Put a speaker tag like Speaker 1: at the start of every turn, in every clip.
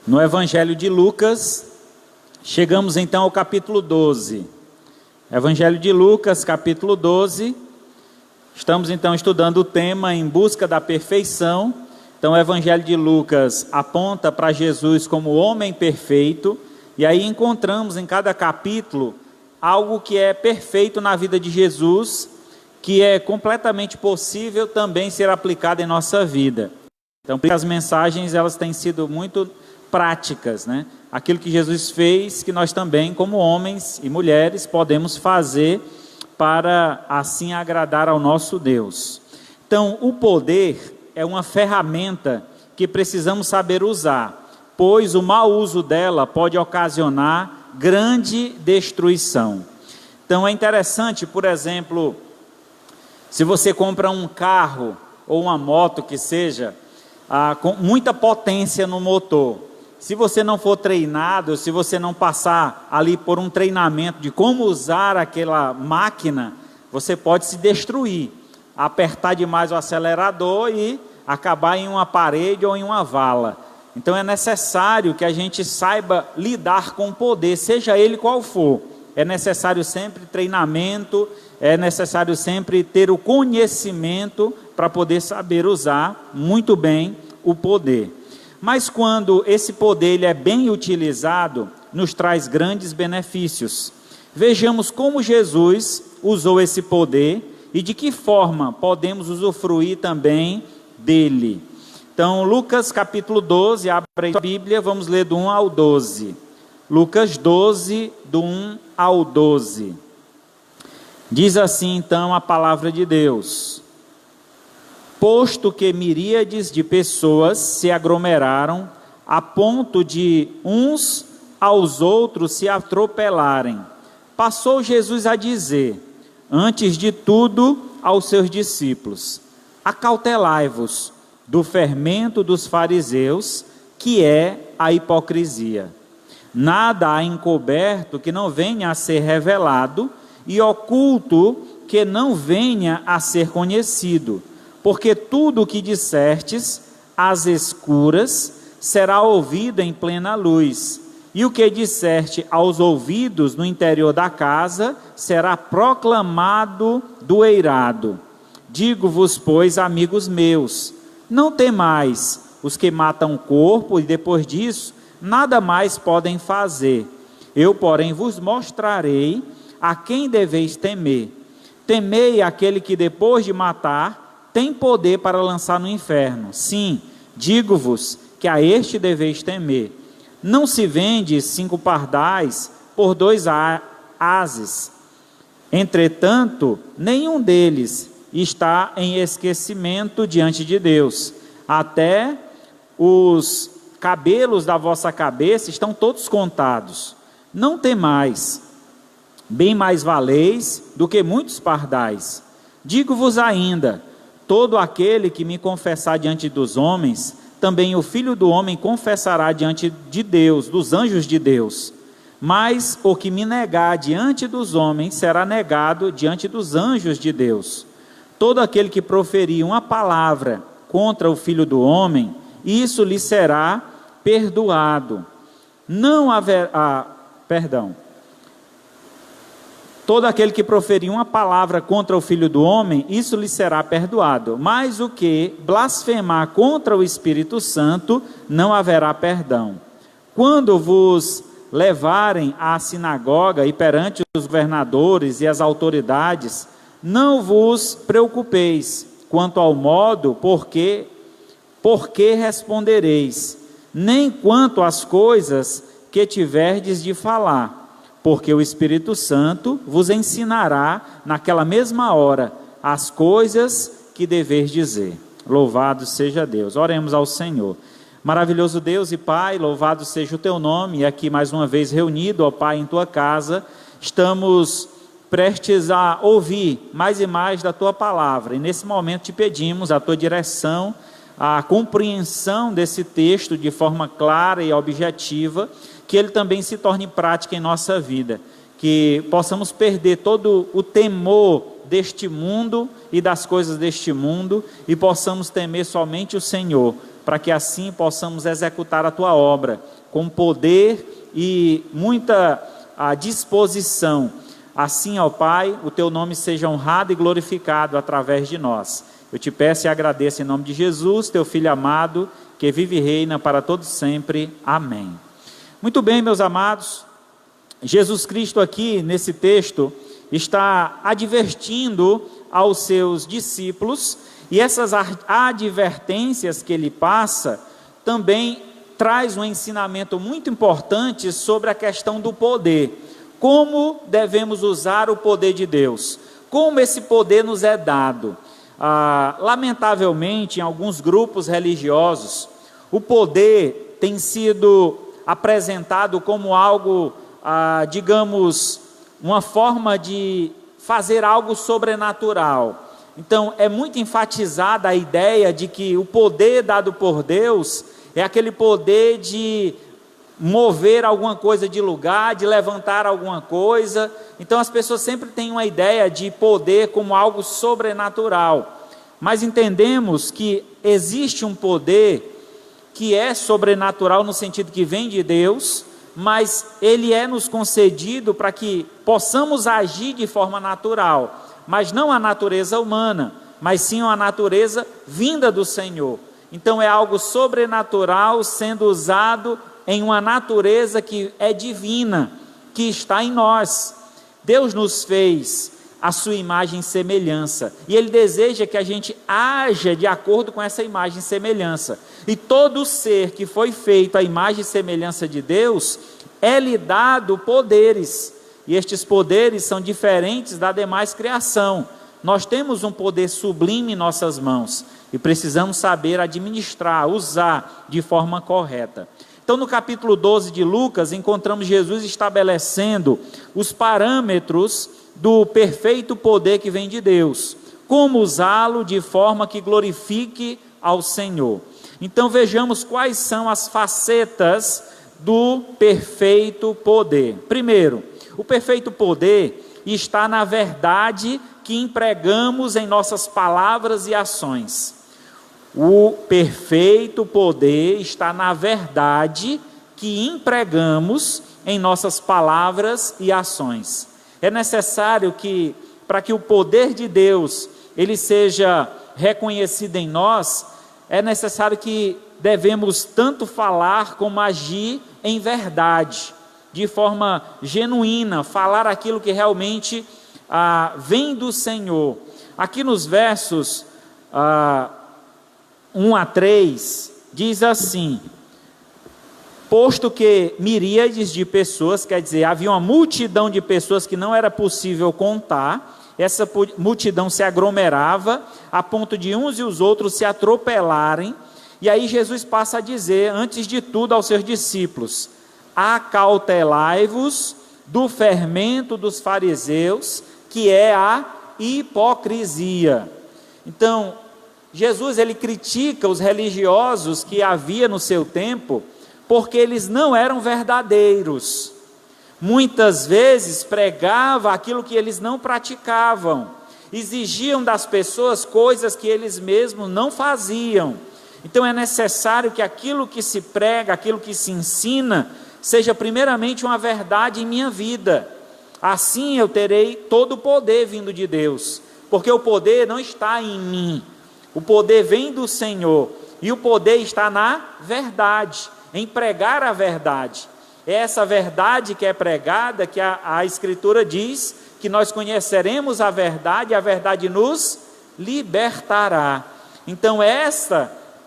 Speaker 1: No Evangelho de Lucas, chegamos então ao capítulo 12. Evangelho de Lucas, capítulo 12. Estamos então estudando o tema Em Busca da Perfeição. Então o Evangelho de Lucas aponta para Jesus como o homem perfeito. E aí encontramos em cada capítulo algo que é perfeito na vida de Jesus, que é completamente possível também ser aplicado em nossa vida. Então as mensagens elas têm sido muito práticas, né? Aquilo que Jesus fez, que nós também, como homens e mulheres, podemos fazer para assim agradar ao nosso Deus. Então, o poder é uma ferramenta que precisamos saber usar, pois o mau uso dela pode ocasionar grande destruição. Então, é interessante, por exemplo, se você compra um carro ou uma moto que seja, com muita potência no motor, se você não for treinado, se você não passar ali por um treinamento de como usar aquela máquina, você pode se destruir, apertar demais o acelerador e acabar em uma parede ou em uma vala. Então é necessário que a gente saiba lidar com o poder, seja ele qual for. É necessário sempre treinamento, é necessário sempre ter o conhecimento para poder saber usar muito bem o poder. Mas quando esse poder ele é bem utilizado, nos traz grandes benefícios. Vejamos como Jesus usou esse poder e de que forma podemos usufruir também dele. Então, Lucas capítulo 12, abre a Bíblia, vamos ler do 1 ao 12. Lucas 12, do 1 ao 12. Diz assim então a palavra de Deus: posto que miríades de pessoas se aglomeraram a ponto de uns aos outros se atropelarem, passou Jesus a dizer, antes de tudo, aos seus discípulos: acautelai-vos do fermento dos fariseus, que é a hipocrisia. Nada há encoberto que não venha a ser revelado, e oculto que não venha a ser conhecido. Porque tudo o que dissertes às escuras será ouvido em plena luz, e o que disserte aos ouvidos no interior da casa será proclamado do eirado. Digo-vos, pois, amigos meus, não temais os que matam o corpo e depois disso nada mais podem fazer. Eu, porém, vos mostrarei a quem deveis temer. Temei aquele que depois de matar tem poder para lançar no inferno. Sim, digo-vos que a este deveis temer. Não se vende 5 pardais por 2 ases. Entretanto, nenhum deles está em esquecimento diante de Deus. Até os cabelos da vossa cabeça estão todos contados. Não temais, bem mais valeis do que muitos pardais. Digo-vos ainda, todo aquele que me confessar diante dos homens, também o Filho do Homem confessará diante de Deus, dos anjos de Deus. Mas o que me negar diante dos homens, será negado diante dos anjos de Deus. Todo aquele que proferir uma palavra contra o Filho do Homem, isso lhe será perdoado. Não haverá, todo aquele que proferir uma palavra contra o Filho do Homem, isso lhe será perdoado. Mas o que blasfemar contra o Espírito Santo, não haverá perdão. Quando vos levarem à sinagoga e perante os governadores e as autoridades, não vos preocupeis quanto ao modo porque respondereis, nem quanto às coisas que tiverdes de falar, porque o Espírito Santo vos ensinará naquela mesma hora as coisas que deveis dizer. Louvado seja Deus. Oremos ao Senhor. Maravilhoso Deus e Pai, louvado seja o Teu nome, e aqui mais uma vez reunido, ó Pai, em Tua casa, estamos prestes a ouvir mais e mais da Tua palavra, e nesse momento te pedimos a Tua direção, a compreensão desse texto de forma clara e objetiva, que ele também se torne prática em nossa vida, que possamos perder todo o temor deste mundo e das coisas deste mundo, e possamos temer somente o Senhor, para que assim possamos executar a tua obra com poder e muita disposição. Assim, ó Pai, o teu nome seja honrado e glorificado através de nós. Eu te peço e agradeço em nome de Jesus, teu Filho amado, que vive e reina para todos sempre. Amém. Muito bem, meus amados, Jesus Cristo aqui nesse texto está advertindo aos seus discípulos, e essas advertências que ele passa também traz um ensinamento muito importante sobre a questão do poder. Como devemos usar o poder de Deus? Como esse poder nos é dado? Lamentavelmente, em alguns grupos religiosos, o poder tem sido apresentado como algo, digamos, uma forma de fazer algo sobrenatural. Então, é muito enfatizada a ideia de que o poder dado por Deus é aquele poder de mover alguma coisa de lugar, de levantar alguma coisa. Então, as pessoas sempre têm uma ideia de poder como algo sobrenatural. Mas entendemos que existe um poder que é sobrenatural no sentido que vem de Deus, mas ele é nos concedido para que possamos agir de forma natural, mas não a natureza humana, mas sim a natureza vinda do Senhor. Então é algo sobrenatural sendo usado em uma natureza que é divina, que está em nós. Deus nos fez a sua imagem e semelhança, e Ele deseja que a gente haja de acordo com essa imagem e semelhança. E todo ser que foi feito à imagem e semelhança de Deus, é-lhe dado poderes, e estes poderes são diferentes da demais criação. Nós temos um poder sublime em nossas mãos, e precisamos saber administrar, usar de forma correta. Então, no capítulo 12 de Lucas, encontramos Jesus estabelecendo os parâmetros do perfeito poder que vem de Deus, como usá-lo de forma que glorifique ao Senhor. Então vejamos quais são as facetas do perfeito poder. Primeiro, o perfeito poder está na verdade que empregamos em nossas palavras e ações. O perfeito poder está na verdade que empregamos em nossas palavras e ações. É necessário que, para que o poder de Deus ele seja reconhecido em nós, é necessário que devemos tanto falar como agir em verdade, de forma genuína, falar aquilo que realmente vem do Senhor. Aqui nos versos 1 a 3, diz assim: posto que miríades de pessoas, quer dizer, havia uma multidão de pessoas que não era possível contar, essa multidão se aglomerava, a ponto de uns e os outros se atropelarem, e aí Jesus passa a dizer, antes de tudo, aos seus discípulos: acautelai-vos do fermento dos fariseus, que é a hipocrisia. Então, Jesus ele critica os religiosos que havia no seu tempo, porque eles não eram verdadeiros. Muitas vezes pregavam aquilo que eles não praticavam, exigiam das pessoas coisas que eles mesmos não faziam. Então é necessário que aquilo que se prega, aquilo que se ensina, seja primeiramente uma verdade em minha vida. Assim eu terei todo o poder vindo de Deus, porque o poder não está em mim, o poder vem do Senhor, e o poder está na verdade, em pregar a verdade. É essa verdade que é pregada, que a Escritura diz que nós conheceremos a verdade, e a verdade nos libertará. Então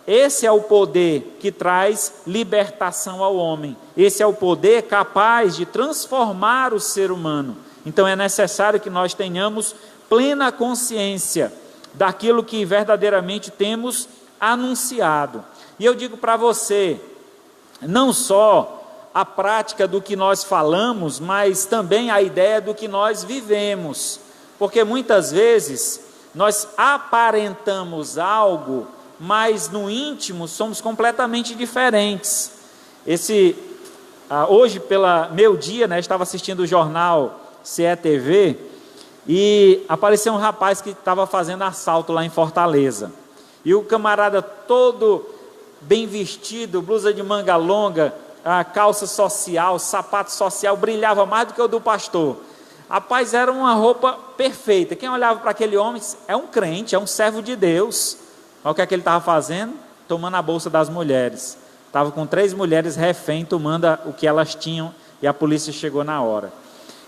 Speaker 1: esse é o poder que traz libertação ao homem, esse é o poder capaz de transformar o ser humano. Então é necessário que nós tenhamos plena consciência daquilo que verdadeiramente temos anunciado. E eu digo para você, não só a prática do que nós falamos, mas também a ideia do que nós vivemos, porque muitas vezes nós aparentamos algo, mas no íntimo somos completamente diferentes. Hoje pela meu dia, estava assistindo o jornal CETV, e apareceu um rapaz que estava fazendo assalto lá em Fortaleza, e o camarada todo bem vestido, blusa de manga longa, a calça social, sapato social, brilhava mais do que o do pastor. Rapaz, era uma roupa perfeita. Quem olhava para aquele homem, é um crente, é um servo de Deus. Olha o que é que ele estava fazendo? Tomando a bolsa das mulheres. Estava com 3 mulheres refém, tomando o que elas tinham, e a polícia chegou na hora.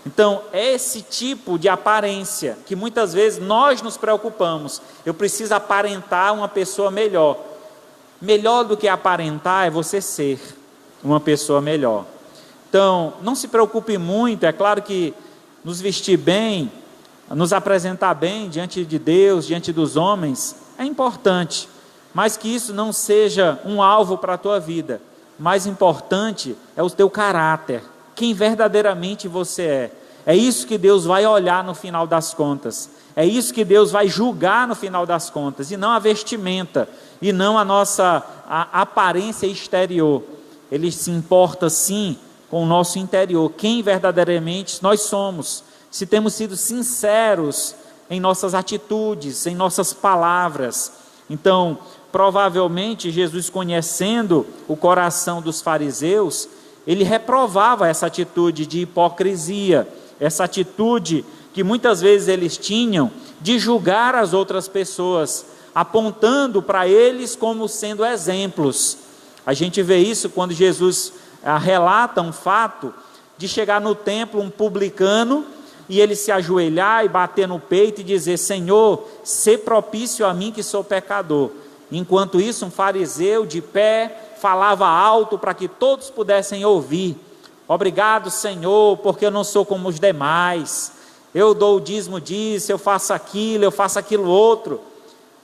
Speaker 1: Então, é esse tipo de aparência que muitas vezes nós nos preocupamos. Eu preciso aparentar uma pessoa melhor. Melhor do que aparentar é você ser uma pessoa melhor. Então, não se preocupe muito. É claro que nos vestir bem, nos apresentar bem diante de Deus, diante dos homens, é importante, mas que isso não seja um alvo para a tua vida. Mais importante é o teu caráter, quem verdadeiramente você é. É isso que Deus vai olhar no final das contas, é isso que Deus vai julgar no final das contas, e não a vestimenta, e não a nossa aparência exterior. Ele se importa sim com o nosso interior, quem verdadeiramente nós somos, se temos sido sinceros em nossas atitudes, em nossas palavras. Então, provavelmente Jesus, conhecendo o coração dos fariseus, ele reprovava essa atitude de hipocrisia, essa atitude que muitas vezes eles tinham de julgar as outras pessoas, apontando para eles como sendo exemplos. A gente vê isso quando Jesus relata um fato de chegar no templo um publicano e ele se ajoelhar e bater no peito e dizer: Senhor, sê propício a mim que sou pecador. Enquanto isso, um fariseu de pé falava alto para que todos pudessem ouvir: obrigado, Senhor, porque eu não sou como os demais, eu dou o dízimo disso, eu faço aquilo outro.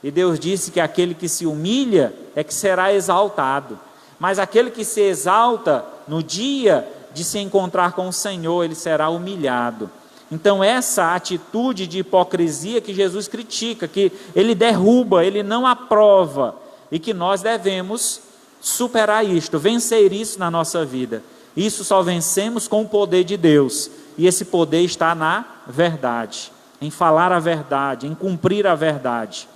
Speaker 1: E Deus disse que aquele que se humilha é que será exaltado, mas aquele que se exalta, no dia de se encontrar com o Senhor, ele será humilhado. Então essa atitude de hipocrisia que Jesus critica, que ele derruba, ele não aprova, e que nós devemos superar isto, vencer isso na nossa vida. Isso só vencemos com o poder de Deus, e esse poder está na verdade, em falar a verdade, em cumprir a verdade.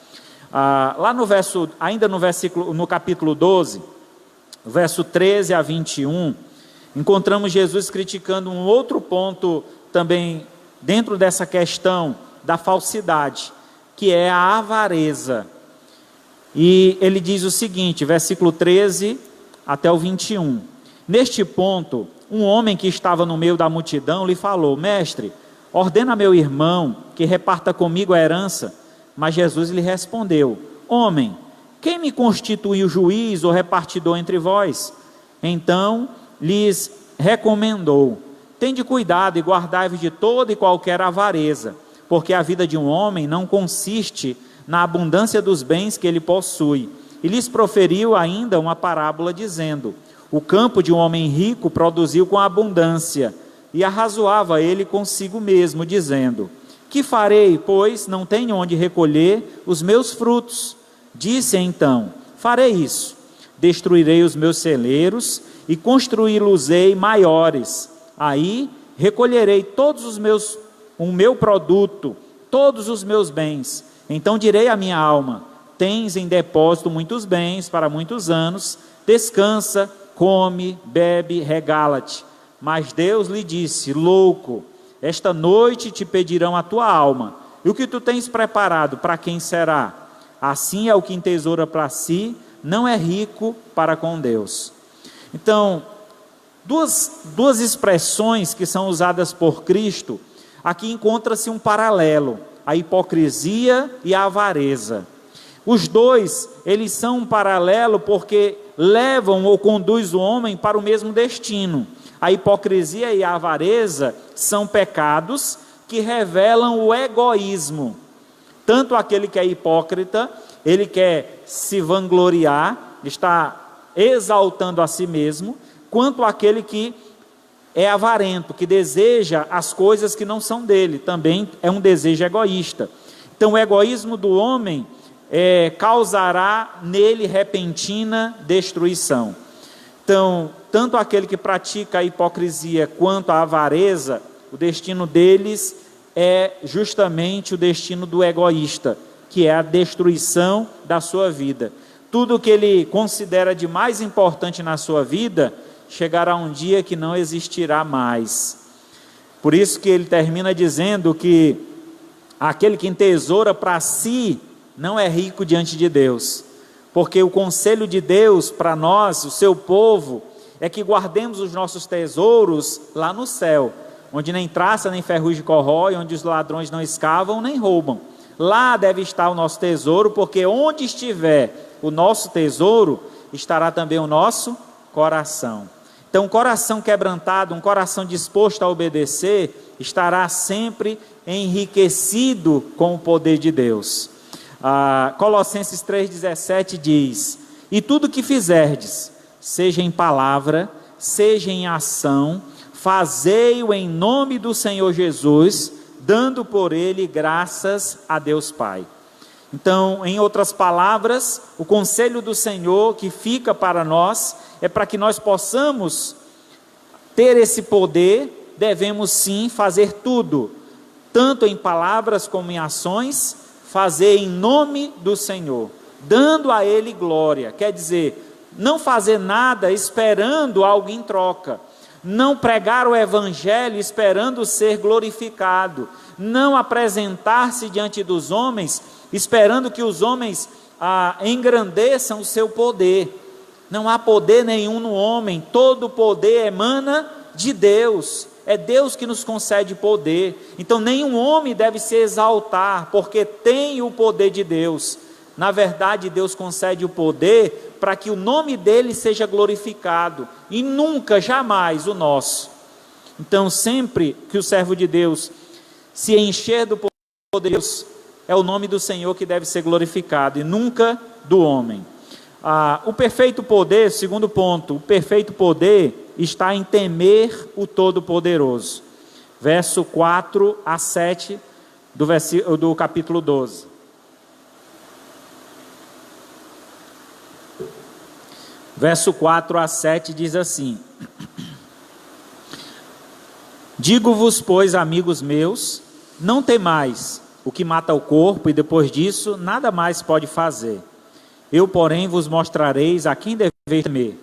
Speaker 1: Lá no verso, ainda no capítulo 12, verso 13 a 21, encontramos Jesus criticando um outro ponto também dentro dessa questão da falsidade, que é a avareza. E ele diz o seguinte, versículo 13 até o 21. Neste ponto, um homem que estava no meio da multidão lhe falou: Mestre, ordena a meu irmão que reparta comigo a herança. Mas Jesus lhe respondeu: Homem, quem me constituiu juiz ou repartidor entre vós? Então lhes recomendou: Tende cuidado e guardai-vos de toda e qualquer avareza, porque a vida de um homem não consiste na abundância dos bens que ele possui. E lhes proferiu ainda uma parábola dizendo: O campo de um homem rico produziu com abundância, e arrazoava ele consigo mesmo, dizendo: Que farei, pois não tenho onde recolher os meus frutos? Disse então: Farei isso, destruirei os meus celeiros e construí-los-ei maiores. Aí recolherei o meu produto, todos os meus bens. Então direi à minha alma: Tens em depósito muitos bens para muitos anos, descansa, come, bebe, regala-te. Mas Deus lhe disse: Louco, esta noite te pedirão a tua alma, e o que tu tens preparado, para quem será? Assim é o que entesoura para si, não é rico para com Deus. Então, duas expressões que são usadas por Cristo, aqui encontra-se um paralelo: a hipocrisia e a avareza. Os dois, eles são um paralelo porque levam ou conduzem o homem para o mesmo destino. A hipocrisia e a avareza são pecados que revelam o egoísmo. Tanto aquele que é hipócrita, ele quer se vangloriar, está exaltando a si mesmo, quanto aquele que é avarento, que deseja as coisas que não são dele, também é um desejo egoísta. Então o egoísmo do homem causará nele repentina destruição. Então, tanto aquele que pratica a hipocrisia quanto a avareza, o destino deles é justamente o destino do egoísta, que é a destruição da sua vida. tudo que ele considera de mais importante na sua vida, chegará um dia que não existirá mais. Por isso que ele termina dizendo que aquele que entesoura para si não é rico diante de Deus, porque o conselho de Deus para nós, o seu povo, é que guardemos os nossos tesouros lá no céu, onde nem traça nem ferrugem corrói, onde os ladrões não escavam nem roubam. Lá deve estar o nosso tesouro, porque onde estiver o nosso tesouro, estará também o nosso coração. Então, um coração quebrantado, um coração disposto a obedecer, estará sempre enriquecido com o poder de Deus. Colossenses 3,17 diz: e tudo que fizerdes, seja em palavra, seja em ação, fazei-o em nome do Senhor Jesus, dando por ele graças a Deus Pai. Então, em outras palavras, o conselho do Senhor que fica para nós é para que nós possamos ter esse poder, devemos sim fazer tudo, tanto em palavras como em ações, fazer em nome do Senhor, dando a Ele glória. Quer dizer, não fazer nada esperando algo em troca, não pregar o Evangelho esperando ser glorificado, não apresentar-se diante dos homens esperando que os homens engrandeçam o seu poder. Não há poder nenhum no homem, todo o poder emana de Deus, é Deus que nos concede poder. Então nenhum homem deve se exaltar, porque tem o poder de Deus. Na verdade, Deus concede o poder para que o nome dele seja glorificado, e nunca, jamais o nosso. Então sempre que o servo de Deus se encher do poder de Deus, é o nome do Senhor que deve ser glorificado, e nunca do homem. O perfeito poder, segundo ponto, o perfeito poder está em temer o Todo-Poderoso. Verso 4 a 7 do capítulo 12. Verso 4 a 7 diz assim: digo-vos, pois, amigos meus, não temais o que mata o corpo, e depois disso nada mais pode fazer. Eu, porém, vos mostrareis a quem deveis temer.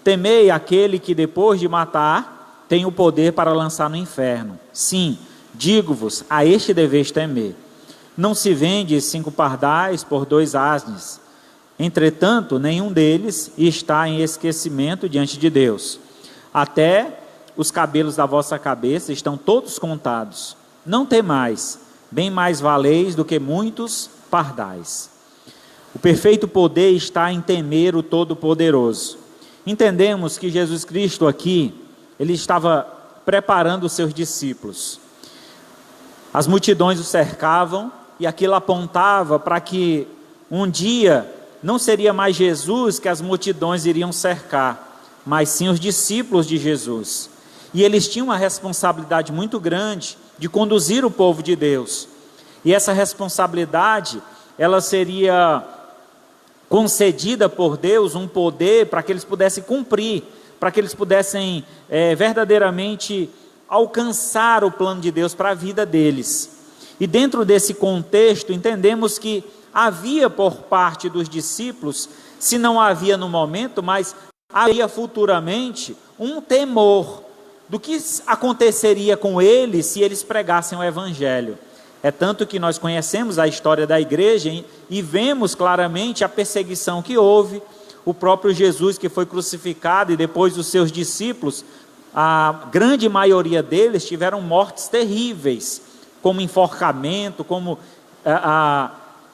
Speaker 1: Temei aquele que, depois de matar, tem o poder para lançar no inferno. Sim, digo-vos, a este deveis temer. Não se vende 5 pardais por 2 asnes. Entretanto, nenhum deles está em esquecimento diante de Deus. Até os cabelos da vossa cabeça estão todos contados. Não temais, bem mais valeis do que muitos pardais. O perfeito poder está em temer o Todo-Poderoso. Entendemos que Jesus Cristo aqui, ele estava preparando os seus discípulos. As multidões o cercavam, e aquilo apontava para que um dia não seria mais Jesus que as multidões iriam cercar, mas sim os discípulos de Jesus. E eles tinham uma responsabilidade muito grande de conduzir o povo de Deus. E essa responsabilidade, ela seria concedida por Deus, um poder para que eles pudessem cumprir, para que eles pudessem verdadeiramente alcançar o plano de Deus para a vida deles. E dentro desse contexto, entendemos que havia por parte dos discípulos, se não havia no momento, mas havia futuramente um temor do que aconteceria com eles se eles pregassem o Evangelho. É tanto que nós conhecemos a história da igreja e vemos claramente a perseguição que houve. O próprio Jesus, que foi crucificado, e depois os seus discípulos, a grande maioria deles tiveram mortes terríveis, como enforcamento, como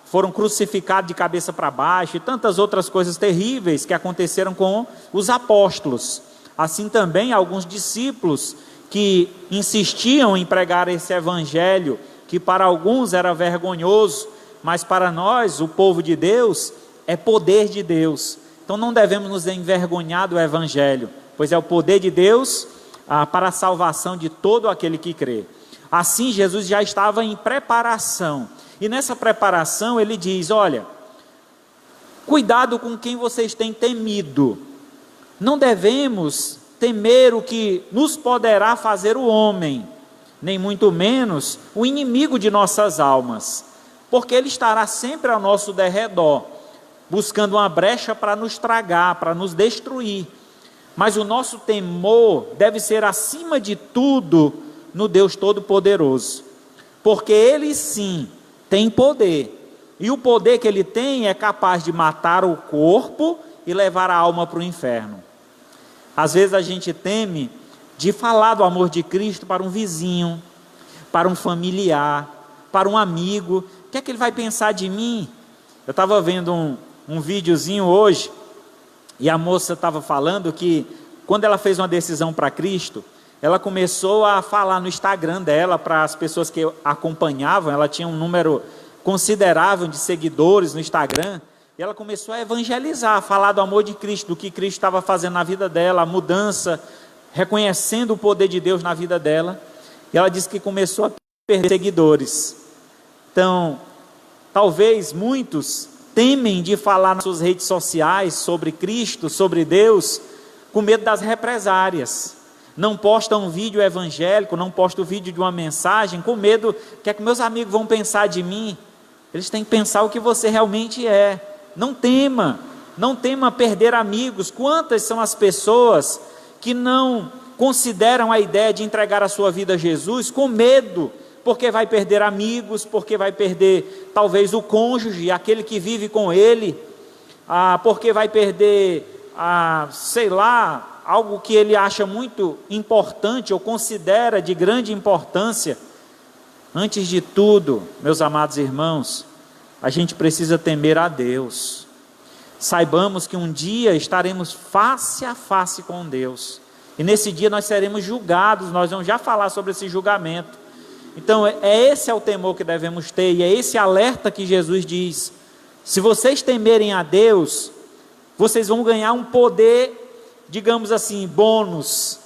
Speaker 1: foram crucificados de cabeça para baixo, e tantas outras coisas terríveis que aconteceram com os apóstolos. Assim também alguns discípulos que insistiam em pregar esse evangelho, que para alguns era vergonhoso, mas para nós, o povo de Deus, é poder de Deus. Então não devemos nos envergonhar do evangelho, pois é o poder de Deus para a salvação de todo aquele que crê. Assim, Jesus já estava em preparação, e nessa preparação ele diz: olha, cuidado com quem vocês têm temido. Não devemos temer o que nos poderá fazer o homem, nem muito menos o inimigo de nossas almas, porque ele estará sempre ao nosso derredor. buscando uma brecha para nos tragar, para nos destruir. Mas o nosso temor deve ser, acima de tudo, no Deus Todo-Poderoso, porque Ele sim tem poder, e o poder que Ele tem é capaz de matar o corpo e levar a alma para o inferno. Às vezes a gente teme de falar do amor de Cristo para um vizinho, para um familiar, para um amigo. O que é que ele vai pensar de mim? Eu estava vendo um videozinho hoje, e a moça estava falando que quando ela fez uma decisão para Cristo, ela começou a falar no Instagram dela para as pessoas que acompanhavam. Ela tinha um número considerável de seguidores no Instagram, e ela começou a evangelizar, a falar do amor de Cristo, do que Cristo estava fazendo na vida dela, a mudança, reconhecendo o poder de Deus na vida dela. E ela disse que começou a perder seguidores. Então, talvez muitos temem de falar nas suas redes sociais sobre Cristo, sobre Deus, com medo das represárias. Não posta um vídeo evangélico, não posta um vídeo de uma mensagem, com medo, o que é que meus amigos vão pensar de mim? Eles têm que pensar o que você realmente é. Não tema perder amigos. Quantas são as pessoas que não consideram a ideia de entregar a sua vida a Jesus com medo, porque vai perder amigos, porque vai perder talvez o cônjuge, aquele que vive com ele, porque vai perder, sei lá, algo que ele acha muito importante ou considera de grande importância. Antes de tudo, meus amados irmãos, a gente precisa temer a Deus. Saibamos que um dia estaremos face a face com Deus, e nesse dia nós seremos julgados. Nós vamos já falar sobre esse julgamento. Então esse é o temor que devemos ter, e é esse alerta que Jesus diz: se vocês temerem a Deus, vocês vão ganhar um poder, digamos assim, bônus.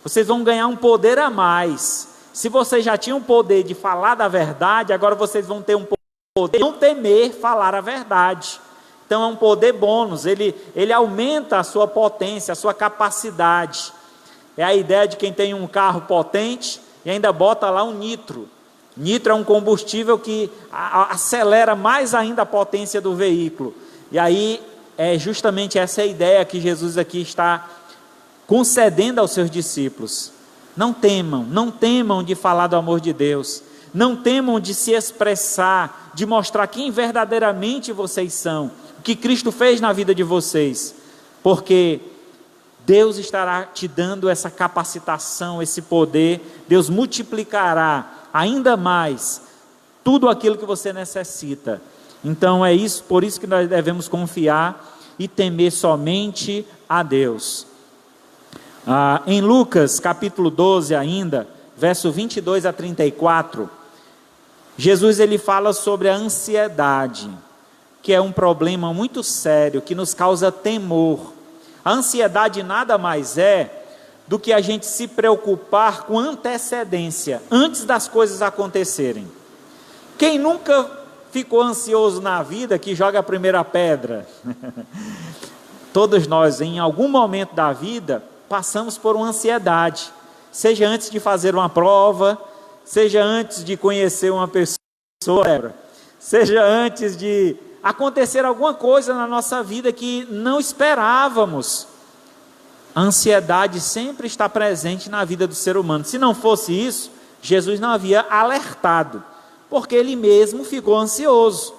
Speaker 1: Vocês vão ganhar um poder a mais. Se vocês já tinham o poder de falar da verdade, agora vocês vão ter um poder de não temer falar a verdade. Então é um poder bônus, ele aumenta a sua potência, a sua capacidade. É a ideia de quem tem um carro potente e ainda bota lá um nitro. Nitro é um combustível que acelera mais ainda a potência do veículo. E aí é justamente essa ideia que Jesus aqui está concedendo aos seus discípulos. Não temam de falar do amor de Deus. Não temam de se expressar, de mostrar quem verdadeiramente vocês são, o que Cristo fez na vida de vocês, porque Deus estará te dando essa capacitação, esse poder. Deus multiplicará ainda mais tudo aquilo que você necessita. Então é isso, por isso que nós devemos confiar e temer somente a Deus. Em Lucas capítulo 12 ainda, verso 22 a 34, Jesus ele fala sobre a ansiedade, que é um problema muito sério, que nos causa temor. A ansiedade nada mais é do que a gente se preocupar com antecedência, antes das coisas acontecerem. Quem nunca ficou ansioso na vida, que joga a primeira pedra? Todos nós, em algum momento da vida, passamos por uma ansiedade, seja antes de fazer uma prova, seja antes de conhecer uma pessoa, seja antes de acontecer alguma coisa na nossa vida que não esperávamos. A ansiedade sempre está presente na vida do ser humano. Se não fosse isso, Jesus não havia alertado, porque ele mesmo ficou ansioso.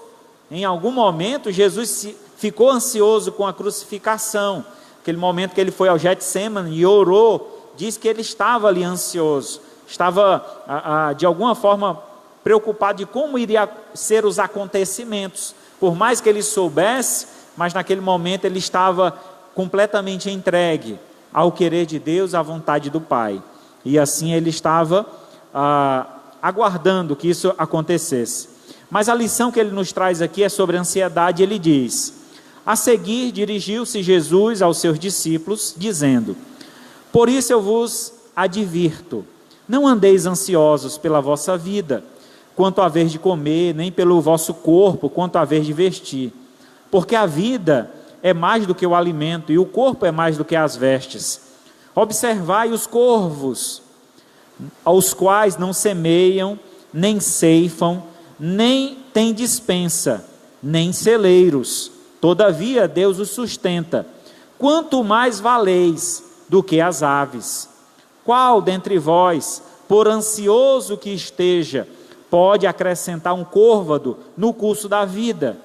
Speaker 1: Em algum momento Jesus ficou ansioso com a crucificação. Aquele momento que ele foi ao Getsemane e orou, diz que ele estava ali ansioso, estava de alguma forma preocupado de como iria ser os acontecimentos. Por mais que ele soubesse, mas naquele momento ele estava completamente entregue ao querer de Deus, à vontade do Pai. E assim ele estava aguardando que isso acontecesse. Mas a lição que ele nos traz aqui é sobre a ansiedade. Ele diz: a seguir dirigiu-se Jesus aos seus discípulos, dizendo: por isso eu vos advirto, não andeis ansiosos pela vossa vida, quanto a haver de comer, nem pelo vosso corpo, quanto a haver de vestir. Porque a vida é mais do que o alimento, e o corpo é mais do que as vestes. Observai os corvos, aos quais não semeiam, nem ceifam, nem têm despensa, nem celeiros, Todavia, Deus os sustenta. Quanto mais valeis do que as aves. Qual dentre vós, por ansioso que esteja, pode acrescentar um côvado no curso da vida?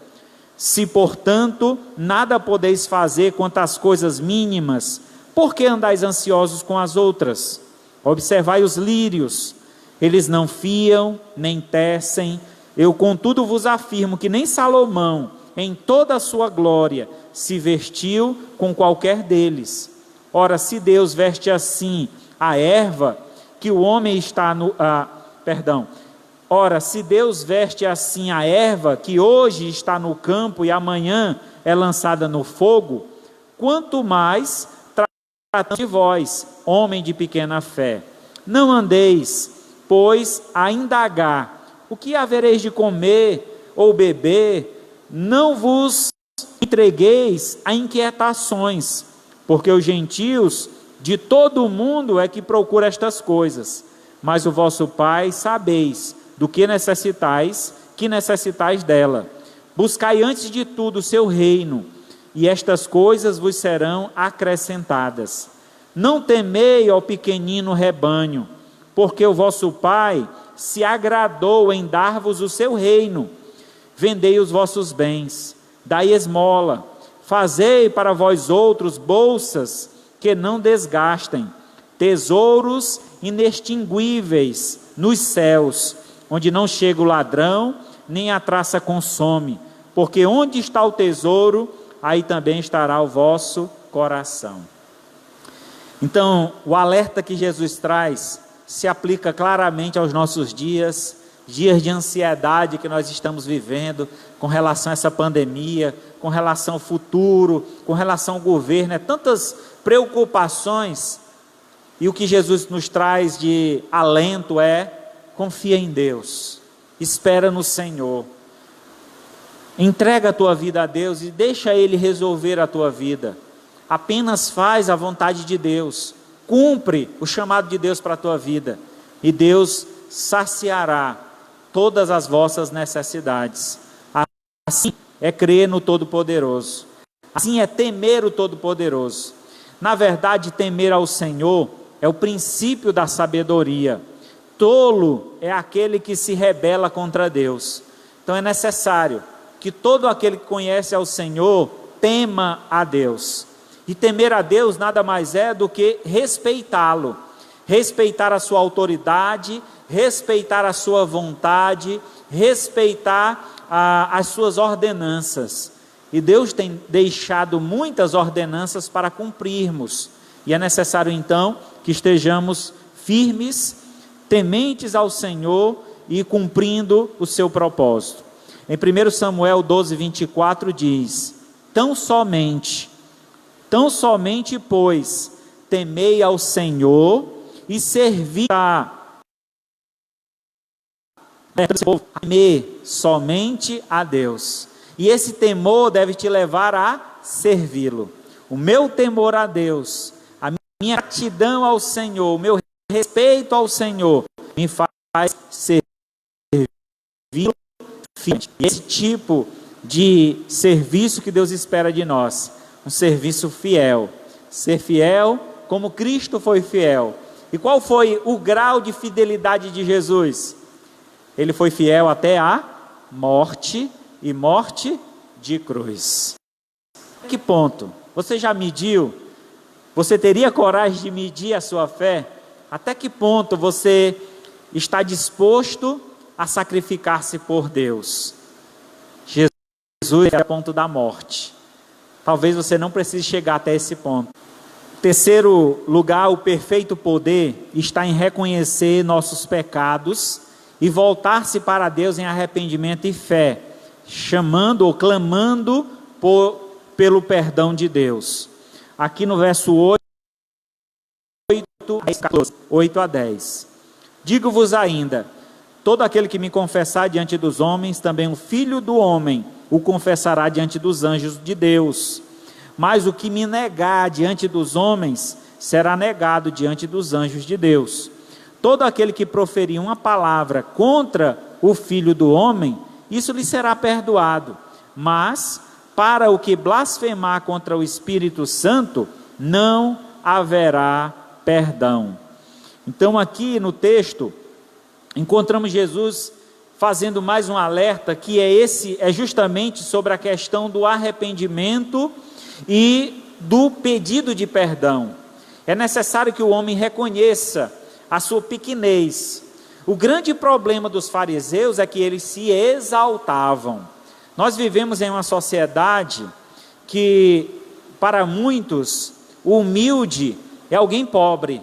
Speaker 1: Se, portanto, nada podeis fazer quanto às coisas mínimas, por que andais ansiosos com as outras? Observai os lírios, eles não fiam, nem tecem. Eu, contudo, vos afirmo que nem Salomão, em toda a sua glória, se vestiu com qualquer deles. Ora, se Deus veste assim a erva, que o homem está no... Ora, se Deus veste assim a erva, que hoje está no campo e amanhã é lançada no fogo, quanto mais tratando de vós, homem de pequena fé. Não andeis, pois, a indagar, o que havereis de comer ou beber, não vos entregueis a inquietações, porque os gentios de todo o mundo é que procuram estas coisas, mas o vosso Pai sabeis do que necessitais dela. Buscai antes de tudo o seu reino, e estas coisas vos serão acrescentadas. Não temei, ó pequenino rebanho, porque o vosso Pai se agradou em dar-vos o seu reino. Vendei os vossos bens, dai esmola, fazei para vós outros bolsas que não desgastem, tesouros inextinguíveis nos céus, onde não chega o ladrão, nem a traça consome, porque onde está o tesouro, aí também estará o vosso coração. Então, o alerta que Jesus traz se aplica claramente aos nossos dias de ansiedade que nós estamos vivendo, com relação a essa pandemia, com relação ao futuro, com relação ao governo, tantas preocupações, e o que Jesus nos traz de alento é: confia em Deus, espera no Senhor, entrega a tua vida a Deus e deixa Ele resolver a tua vida. Apenas faz a vontade de Deus, cumpre o chamado de Deus para a tua vida, e Deus saciará todas as vossas necessidades. Assim é crer no Todo-Poderoso, assim é temer o Todo-Poderoso. Na verdade, temer ao Senhor é o princípio da sabedoria. Tolo é aquele que se rebela contra Deus. Então é necessário que todo aquele que conhece ao Senhor tema a Deus. E temer a Deus nada mais é do que respeitá-lo, respeitar a sua autoridade, respeitar a sua vontade, respeitar as suas ordenanças. E Deus tem deixado muitas ordenanças para cumprirmos, e é necessário então que estejamos firmes, tementes ao Senhor e cumprindo o seu propósito. Em 1 Samuel 12, 24 diz: tão somente, pois, temei ao Senhor e servi temer somente a Deus. E esse temor deve te levar a servi-lo. O meu temor a Deus, a minha gratidão ao Senhor, o meu respeito ao Senhor, me faz servi-lo. Esse tipo de serviço que Deus espera de nós, um serviço fiel, ser fiel como Cristo foi fiel. E qual foi o grau de fidelidade de Jesus? Ele foi fiel até a morte, e morte de cruz. Que ponto? Você já mediu? Você teria coragem de medir a sua fé? Até que ponto você está disposto a sacrificar-se por Deus? Jesus é a ponto da morte. Talvez você não precise chegar até esse ponto. Terceiro lugar, o perfeito poder está em reconhecer nossos pecados e voltar-se para Deus em arrependimento e fé, chamando ou clamando pelo perdão de Deus. Aqui no verso 8 a 10. Digo-vos ainda, todo aquele que me confessar diante dos homens, também o Filho do Homem o confessará diante dos anjos de Deus. Mas o que me negar diante dos homens, será negado diante dos anjos de Deus. Todo aquele que proferir uma palavra contra o Filho do Homem, isso lhe será perdoado. Mas para o que blasfemar contra o Espírito Santo, não haverá perdão. Então aqui no texto, encontramos Jesus fazendo mais um alerta, que é justamente sobre a questão do arrependimento e do pedido de perdão. É necessário que o homem reconheça a sua pequenez. O grande problema dos fariseus é que eles se exaltavam. Nós vivemos em uma sociedade que, para muitos, o humilde é alguém pobre.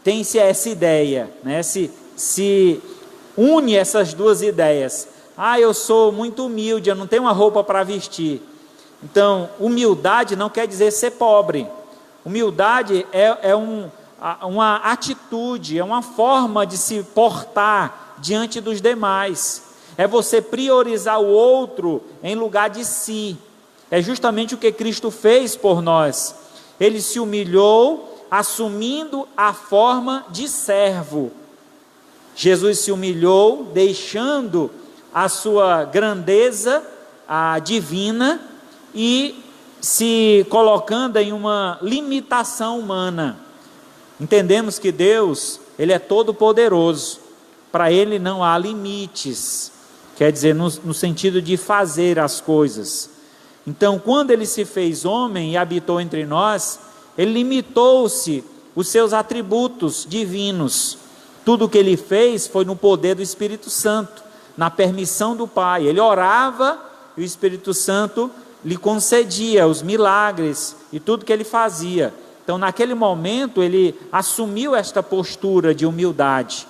Speaker 1: Tem-se essa ideia, né? Se une essas duas ideias. Eu sou muito humilde, eu não tenho uma roupa para vestir. Então, humildade não quer dizer ser pobre. Humildade é uma atitude, é uma forma de se portar diante dos demais. É você priorizar o outro em lugar de si. É justamente o que Cristo fez por nós. Ele se humilhou, assumindo a forma de servo. Jesus se humilhou, deixando a sua grandeza divina e se colocando em uma limitação humana. Entendemos que Deus, Ele é todo poderoso, para Ele não há limites, quer dizer, no sentido de fazer as coisas. Então, quando Ele se fez homem e habitou entre nós, Ele limitou-se os seus atributos divinos. Tudo o que Ele fez foi no poder do Espírito Santo, na permissão do Pai. Ele orava e o Espírito Santo lhe concedia os milagres e tudo que Ele fazia. Então, naquele momento, Ele assumiu esta postura de humildade.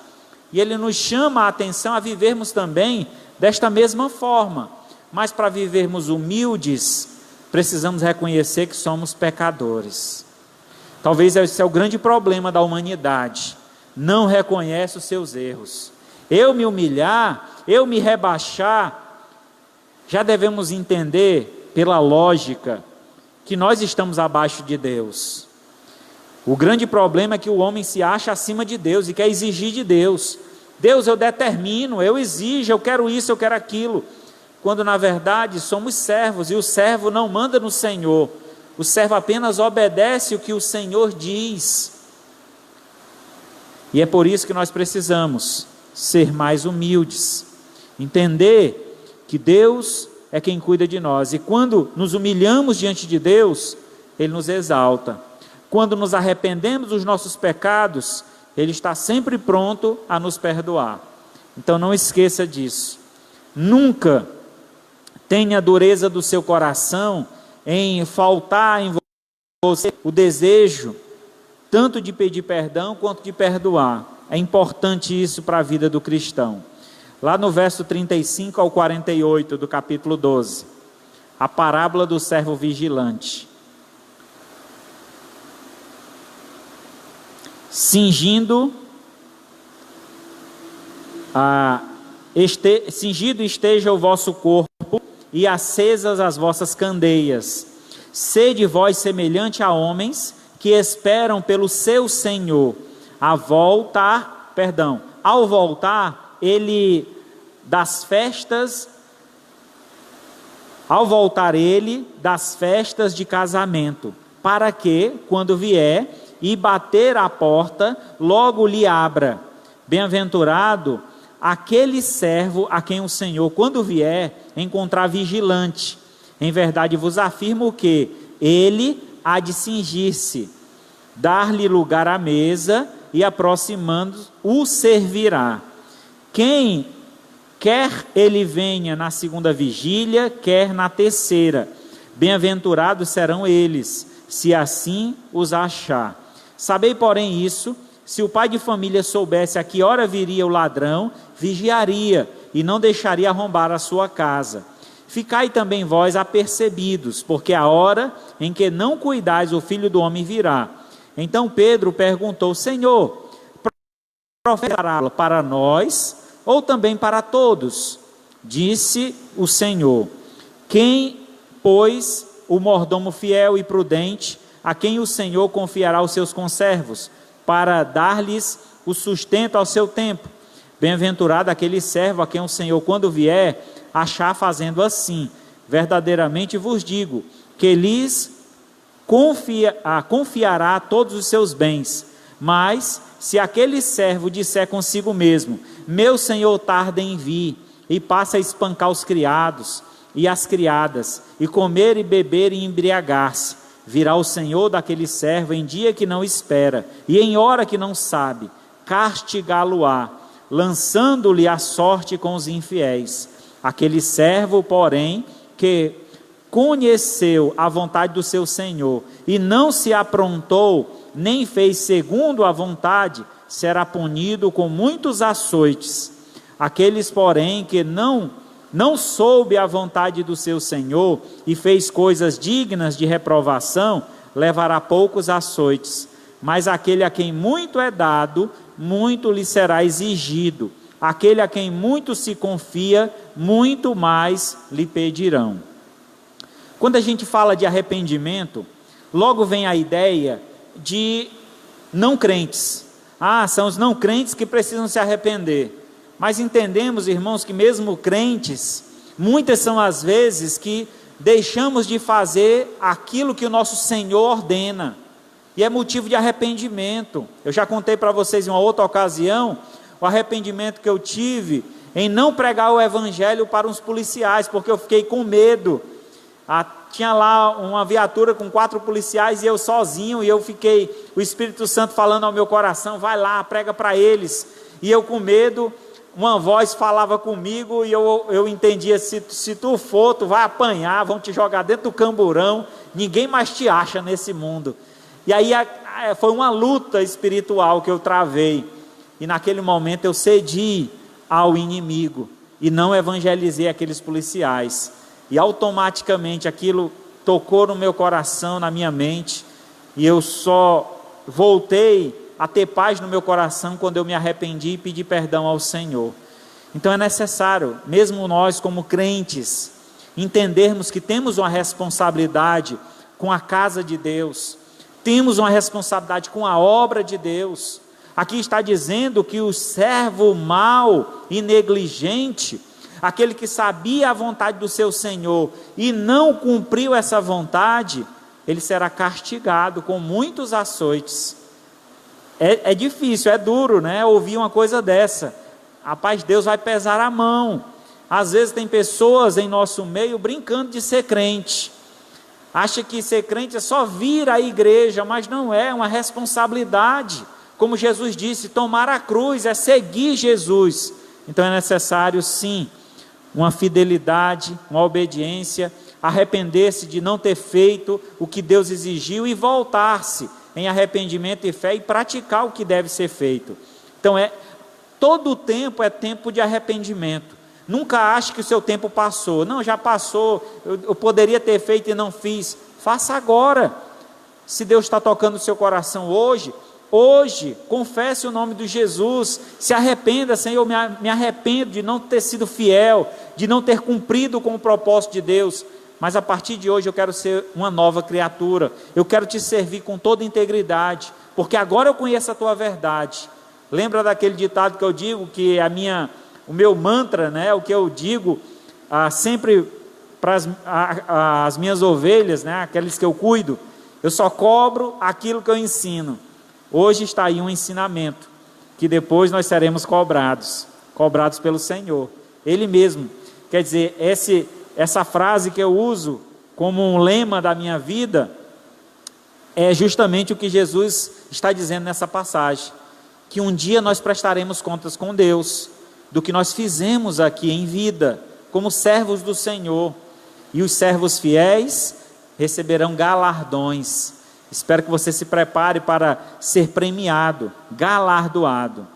Speaker 1: E Ele nos chama a atenção a vivermos também desta mesma forma. Mas para vivermos humildes, precisamos reconhecer que somos pecadores. Talvez esse é o grande problema da humanidade. Não reconhece os seus erros. Eu me humilhar, eu me rebaixar, já devemos entender, pela lógica, que nós estamos abaixo de Deus. O grande problema é que o homem se acha acima de Deus e quer exigir de Deus. Deus, eu determino, eu exijo, eu quero isso, eu quero aquilo. Quando na verdade somos servos e o servo não manda no Senhor. O servo apenas obedece o que o Senhor diz. E é por isso que nós precisamos ser mais humildes. Entender que Deus é quem cuida de nós. E quando nos humilhamos diante de Deus, Ele nos exalta. Quando nos arrependemos dos nossos pecados, Ele está sempre pronto a nos perdoar. Então não esqueça disso. Nunca tenha dureza do seu coração em faltar em você o desejo tanto de pedir perdão quanto de perdoar. É importante isso para a vida do cristão. Lá no verso 35 ao 48 do capítulo 12, a parábola do servo vigilante. Cingido esteja o vosso corpo e acesas as vossas candeias. Sede vós semelhante a homens que esperam pelo seu Senhor ao voltar ele das festas de casamento, para que, quando vier e bater à porta, logo lhe abra. Bem-aventurado aquele servo a quem o Senhor, quando vier, encontrar vigilante. Em verdade vos afirmo que ele há de cingir-se, dar-lhe lugar à mesa e, aproximando, o servirá. Quem quer ele venha na segunda vigília, quer na terceira. Bem-aventurados serão eles, se assim os achar. Sabei, porém, isso: se o pai de família soubesse a que hora viria o ladrão, vigiaria e não deixaria arrombar a sua casa. Ficai também vós apercebidos, porque a hora em que não cuidais o Filho do Homem virá. Então Pedro perguntou: Senhor, profetizará para nós ou também para todos? Disse o Senhor: quem, pois, o mordomo fiel e prudente, a quem o Senhor confiará os seus conservos, para dar-lhes o sustento ao seu tempo? Bem-aventurado aquele servo a quem o Senhor, quando vier, achar fazendo assim. Verdadeiramente vos digo, que lhes confiará todos os seus bens. Mas, se aquele servo disser consigo mesmo, meu senhor tarda em vir, e passa a espancar os criados e as criadas, e comer e beber e embriagar-se, virá o senhor daquele servo em dia que não espera, e em hora que não sabe, castigá-lo-á, lançando-lhe a sorte com os infiéis. Aquele servo, porém, que conheceu a vontade do seu senhor, e não se aprontou, nem fez segundo a vontade, será punido com muitos açoites. Aqueles, porém, que não soube a vontade do seu senhor, e fez coisas dignas de reprovação, levará poucos açoites. Mas aquele a quem muito é dado, muito lhe será exigido. Aquele a quem muito se confia, muito mais lhe pedirão. Quando a gente fala de arrependimento, logo vem a ideia de não crentes. São os não crentes que precisam se arrepender. Mas entendemos, irmãos, que mesmo crentes, muitas são as vezes que deixamos de fazer aquilo que o nosso Senhor ordena, e é motivo de arrependimento. Eu já contei para vocês em uma outra ocasião, o arrependimento que eu tive em não pregar o evangelho para uns policiais, porque eu fiquei com medo. Tinha lá uma viatura com 4 policiais e eu sozinho, e eu fiquei, o Espírito Santo falando ao meu coração, vai lá, prega para eles, e eu com medo. Uma voz falava comigo e eu entendia, se tu for, tu vai apanhar, vão te jogar dentro do camburão, ninguém mais te acha nesse mundo. E aí foi uma luta espiritual que eu travei, e naquele momento eu cedi ao inimigo, e não evangelizei aqueles policiais, e automaticamente aquilo tocou no meu coração, na minha mente, e eu só voltei a ter paz no meu coração quando eu me arrependi e pedi perdão ao Senhor. Então é necessário, mesmo nós como crentes, entendermos que temos uma responsabilidade com a casa de Deus, temos uma responsabilidade com a obra de Deus. Aqui está dizendo que o servo mau e negligente, aquele que sabia a vontade do seu Senhor e não cumpriu essa vontade, ele será castigado com muitos açoites. É difícil, é duro, né? Ouvir uma coisa dessa. Rapaz, Deus vai pesar a mão. Às vezes tem pessoas em nosso meio brincando de ser crente. Acha que ser crente é só vir à igreja, mas não é uma responsabilidade. Como Jesus disse, tomar a cruz é seguir Jesus. Então é necessário sim, uma fidelidade, uma obediência, arrepender-se de não ter feito o que Deus exigiu e voltar-se em arrependimento e fé e praticar o que deve ser feito. Então todo o tempo é tempo de arrependimento. Nunca ache que o seu tempo passou. Não, já passou, eu poderia ter feito e não fiz. Faça agora. Se Deus está tocando o seu coração hoje, confesse o nome de Jesus, se arrependa. Senhor, me arrependo de não ter sido fiel, de não ter cumprido com o propósito de Deus, mas a partir de hoje eu quero ser uma nova criatura, eu quero te servir com toda integridade, porque agora eu conheço a tua verdade. Lembra daquele ditado que eu digo, que o meu mantra, né, o que eu digo sempre para as minhas ovelhas, né, aqueles que eu cuido, eu só cobro aquilo que eu ensino. Hoje está aí um ensinamento, que depois nós seremos cobrados pelo Senhor, Ele mesmo. Quer dizer, essa frase que eu uso como um lema da minha vida, é justamente o que Jesus está dizendo nessa passagem, que um dia nós prestaremos contas com Deus, do que nós fizemos aqui em vida, como servos do Senhor, e os servos fiéis receberão galardões. Espero que você se prepare para ser premiado, galardoado.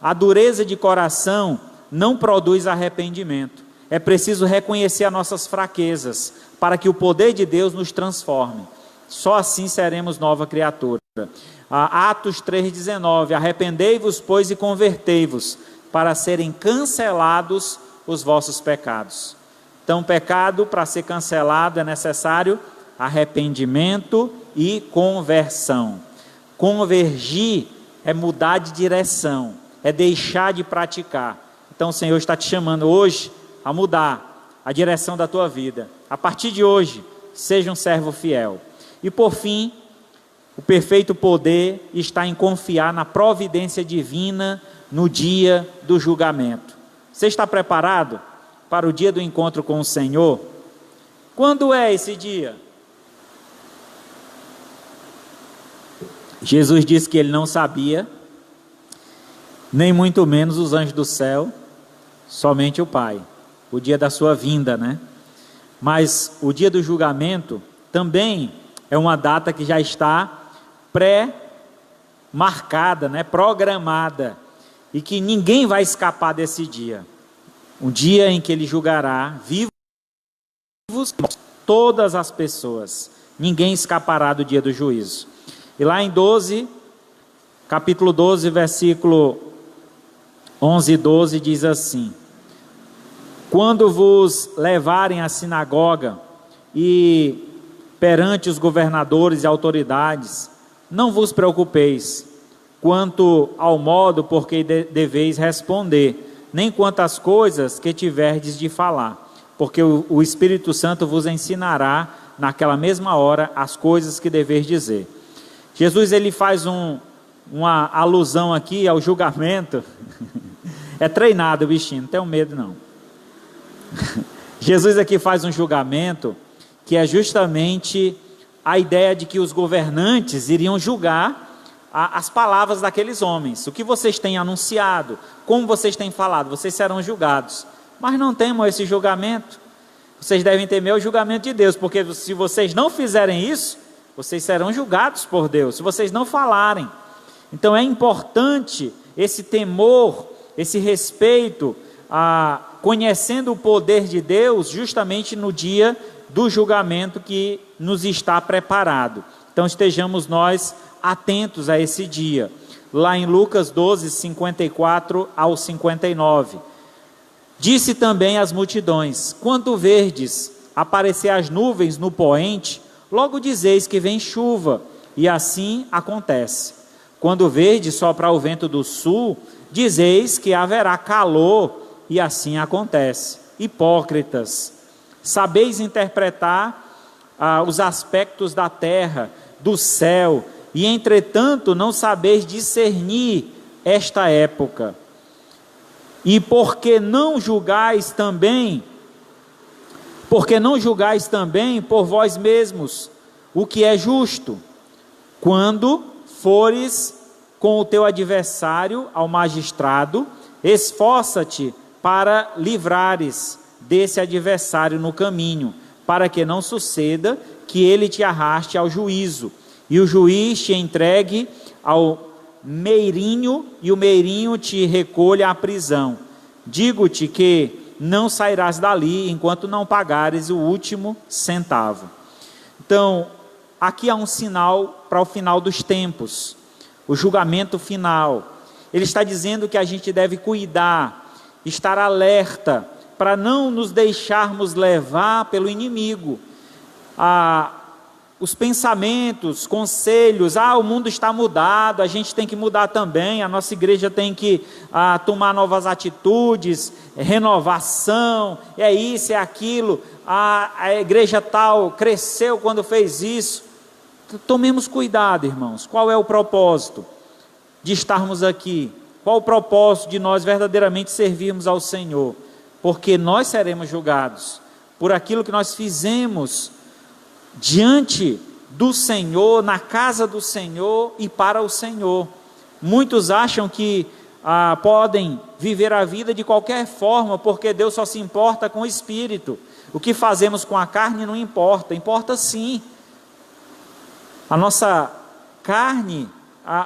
Speaker 1: A dureza de coração não produz arrependimento. É preciso reconhecer as nossas fraquezas, para que o poder de Deus nos transforme. Só assim seremos nova criatura. Atos 3,19, arrependei-vos, pois, e convertei-vos, para serem cancelados os vossos pecados. Então, pecado, para ser cancelado, é necessário arrependimento e conversão. Convergir é mudar de direção, é deixar de praticar. Então o Senhor está te chamando hoje a mudar, a direção da tua vida. A partir de hoje, seja um servo fiel. E por fim, o perfeito poder está em confiar na providência divina no dia do julgamento. Você está preparado para o dia do encontro com o Senhor? Quando é esse dia? Jesus disse que ele não sabia, nem muito menos os anjos do céu, somente o Pai. O dia da sua vinda, né? Mas o dia do julgamento também é uma data que já está pré-marcada, né? Programada, e que ninguém vai escapar desse dia. Um dia em que ele julgará vivos, todas as pessoas. Ninguém escapará do dia do juízo. E lá em capítulo 12, versículo 11 e 12, diz assim: quando vos levarem à sinagoga e perante os governadores e autoridades, não vos preocupeis quanto ao modo por que deveis responder, nem quanto às coisas que tiverdes de falar, porque o Espírito Santo vos ensinará naquela mesma hora as coisas que deveis dizer. Jesus, ele faz uma alusão aqui ao julgamento. É treinado o bichinho, não tenho medo não. Jesus aqui faz um julgamento que é justamente a ideia de que os governantes iriam julgar as palavras daqueles homens. O que vocês têm anunciado, como vocês têm falado, vocês serão julgados. Mas não temam esse julgamento. Vocês devem temer o julgamento de Deus, porque se vocês não fizerem isso, vocês serão julgados por Deus, se vocês não falarem. Então é importante esse temor, esse respeito, conhecendo o poder de Deus, justamente no dia do julgamento que nos está preparado. Então estejamos nós atentos a esse dia. Lá em Lucas 12, 54 ao 59. Disse também às multidões: quando verdes aparecer as nuvens no poente, logo dizeis que vem chuva, e assim acontece. Quando verdes soprar o vento do sul, dizeis que haverá calor, e assim acontece. Hipócritas, sabeis interpretar os aspectos da terra, do céu, e entretanto não sabeis discernir esta época. E porque não julgais também por vós mesmos o que é justo, quando fores com o teu adversário ao magistrado, esforça-te para livrares desse adversário no caminho, para que não suceda que ele te arraste ao juízo, e o juiz te entregue ao meirinho, e o meirinho te recolha à prisão. Digo-te que não sairás dali enquanto não pagares o último centavo. Então, aqui há um sinal para o final dos tempos, o julgamento final. Ele está dizendo que a gente deve cuidar, estar alerta, para não nos deixarmos levar pelo inimigo. Os pensamentos, conselhos, o mundo está mudado, a gente tem que mudar também, a nossa igreja tem que tomar novas atitudes, renovação, é isso, é aquilo, a igreja tal cresceu quando fez isso. Tomemos cuidado, irmãos. Qual é o propósito de estarmos aqui? Qual o propósito de nós verdadeiramente servirmos ao Senhor? Porque nós seremos julgados por aquilo que nós fizemos diante do Senhor, na casa do Senhor e para o Senhor. Muitos acham que podem viver a vida de qualquer forma, porque Deus só se importa com o Espírito. O que fazemos com a carne não importa, importa sim. A nossa carne,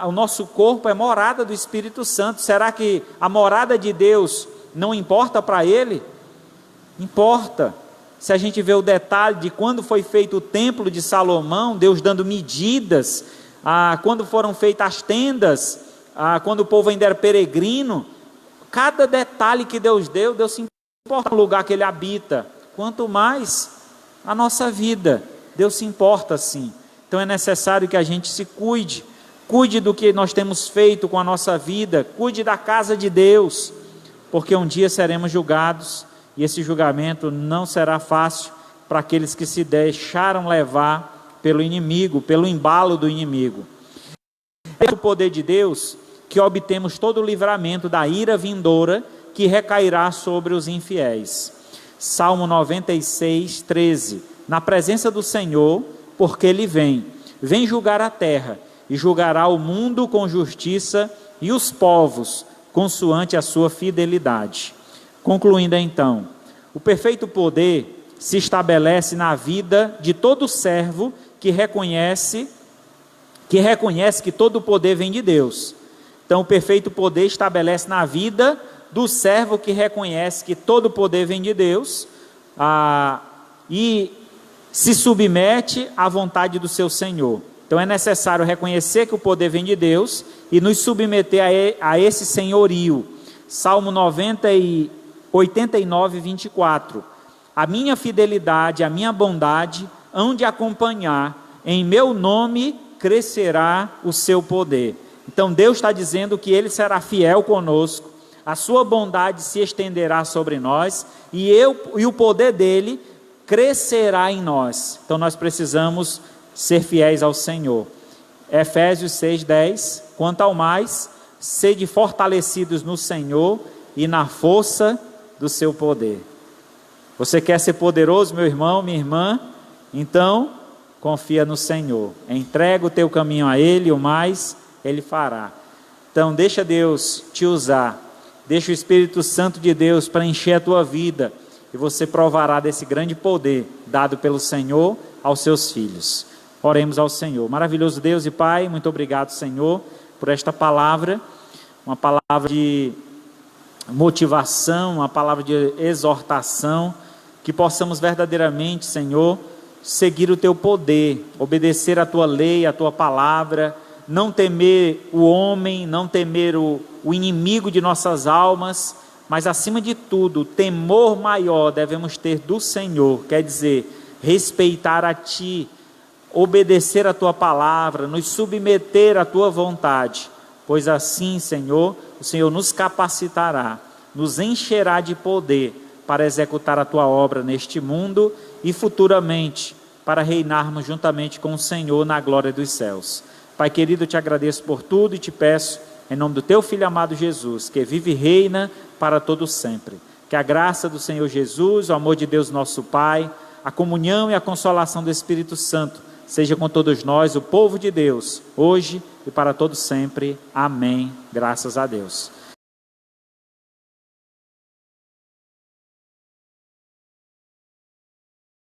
Speaker 1: o nosso corpo é morada do Espírito Santo. Será que a morada de Deus não importa para Ele? Importa. Se a gente vê o detalhe de quando foi feito o templo de Salomão, Deus dando medidas, quando foram feitas as tendas, quando o povo ainda era peregrino, cada detalhe que Deus deu, Deus se importa com o lugar que Ele habita, quanto mais a nossa vida, Deus se importa sim. Então é necessário que a gente se cuide do que nós temos feito com a nossa vida, cuide da casa de Deus, porque um dia seremos julgados, e esse julgamento não será fácil para aqueles que se deixaram levar pelo inimigo, pelo embalo do inimigo. É o poder de Deus que obtemos todo o livramento da ira vindoura que recairá sobre os infiéis. Salmo 96, 13. Na presença do Senhor, porque Ele vem julgar a terra, e julgará o mundo com justiça e os povos consoante a sua fidelidade. Concluindo então, o perfeito poder se estabelece na vida de todo servo que reconhece que todo o poder vem de Deus. Então o perfeito poder estabelece na vida do servo que reconhece que todo o poder vem de Deus, e se submete à vontade do seu Senhor. Então é necessário reconhecer que o poder vem de Deus e nos submeter a esse senhorio. Salmo 89, 24. A minha fidelidade, a minha bondade hão de acompanhar, em meu nome crescerá o seu poder. Então Deus está dizendo que Ele será fiel conosco, a sua bondade se estenderá sobre nós, e o poder dEle crescerá em nós. Então nós precisamos ser fiéis ao Senhor. Efésios 6:10, quanto ao mais, sede fortalecidos no Senhor e na força do seu poder. Você quer ser poderoso, meu irmão, minha irmã? Então, confia no Senhor. Entrega o teu caminho a Ele, o mais Ele fará. Então, deixa Deus te usar. Deixa o Espírito Santo de Deus preencher a tua vida. E você provará desse grande poder dado pelo Senhor aos seus filhos. Oremos ao Senhor. Maravilhoso Deus e Pai, muito obrigado, Senhor, por esta palavra. Uma palavra de motivação, uma palavra de exortação. Que possamos verdadeiramente, Senhor, seguir o Teu poder, obedecer a Tua lei, a Tua palavra, não temer o homem, não temer o inimigo de nossas almas, mas acima de tudo, o temor maior devemos ter do Senhor, quer dizer, respeitar a Ti, obedecer a Tua palavra, nos submeter à Tua vontade, pois assim, Senhor, o Senhor nos capacitará, nos encherá de poder, para executar a Tua obra neste mundo e futuramente para reinarmos juntamente com o Senhor na glória dos céus. Pai querido, eu te agradeço por tudo e te peço, em nome do Teu Filho amado Jesus, que vive e reina para todo sempre. Que a graça do Senhor Jesus, o amor de Deus nosso Pai, a comunhão e a consolação do Espírito Santo, seja com todos nós, o povo de Deus, hoje e para todo sempre. Amém. Graças a Deus.